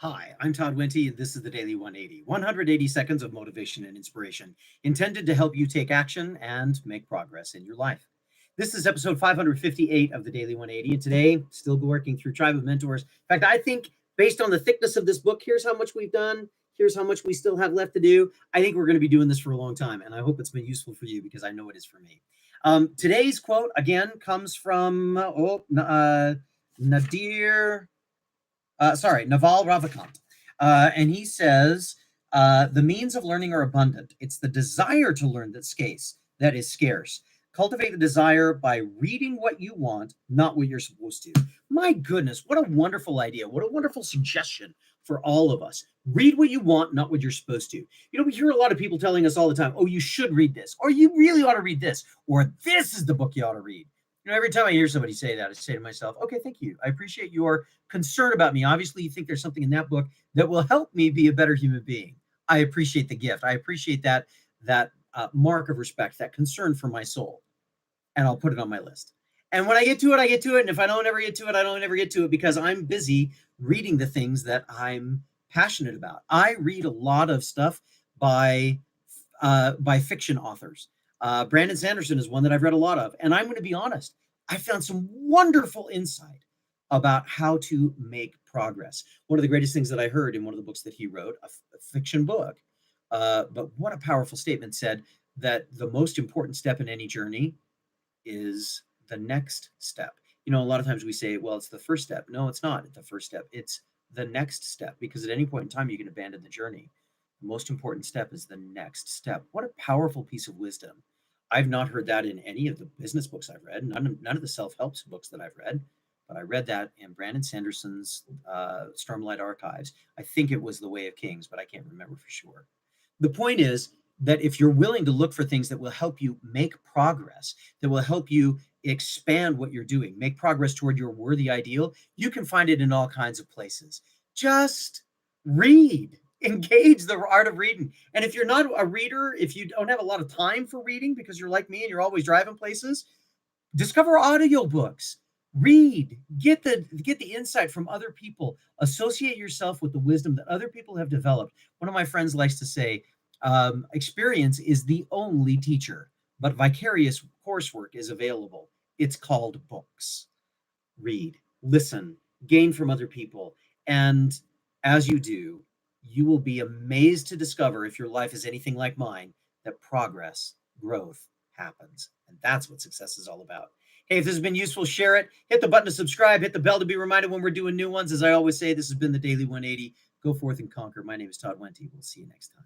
Hi, I'm Todd Winty, and this is the Daily 180. 180 seconds of motivation and inspiration intended to help you take action and make progress in your life. This is episode 558 of the Daily 180, and today, still working through Tribe of Mentors. In fact, I think based on the thickness of this book, here's how much we've done. Here's how much we still have left to do. I think we're going to be doing this for a long time, and I hope it's been useful for you because I know it is for me. Today's quote, again, comes from Nadir Naval Ravikant. And he says, the means of learning are abundant. It's the desire to learn that is scarce. Cultivate the desire by reading what you want, not what you're supposed to. My goodness, what a wonderful idea. What a wonderful suggestion for all of us. Read what you want, not what you're supposed to. You know, we hear a lot of people telling us all the time, oh, you should read this, or you really ought to read this, or this is the book you ought to read. You know, every time I hear somebody say that, I say to myself, okay, thank you. I appreciate your concern about me. Obviously, you think there's something in that book that will help me be a better human being. I appreciate the gift. I appreciate that mark of respect, that concern for my soul, and I'll put it on my list. And when I get to it, I get to it. And if I don't ever get to it, I don't ever get to it because I'm busy reading the things that I'm passionate about. I read a lot of stuff by fiction authors. Brandon Sanderson is one that I've read a lot of. And I'm going to be honest, I found some wonderful insight about how to make progress. One of the greatest things that I heard in one of the books that he wrote, a fiction book, but what a powerful statement, said that the most important step in any journey is the next step. You know, a lot of times we say, well, it's the first step. No, it's not the first step. It's the next step, because at any point in time, you can abandon the journey. The most important step is the next step. What a powerful piece of wisdom. I've not heard that in any of the business books I've read, none of the self-help books that I've read, but I read that in Brandon Sanderson's Stormlight Archives. I think it was The Way of Kings, but I can't remember for sure. The point is that if you're willing to look for things that will help you make progress, that will help you expand what you're doing, make progress toward your worthy ideal, you can find it in all kinds of places. Just read, engage the art of reading. And if you're not a reader, if you don't have a lot of time for reading because you're like me and you're always driving places, discover audiobooks. Read, get the insight from other people, associate yourself with the wisdom that other people have developed. One of my friends likes to say, experience is the only teacher, but vicarious coursework is available. It's called books. Read, listen, gain from other people. And as you do, you will be amazed to discover, if your life is anything like mine, that progress, growth happens. And that's what success is all about. Hey, if this has been useful, share it. Hit the button to subscribe. Hit the bell to be reminded when we're doing new ones. As I always say, this has been the Daily 180. Go forth and conquer. My name is Todd Wente. We'll see you next time.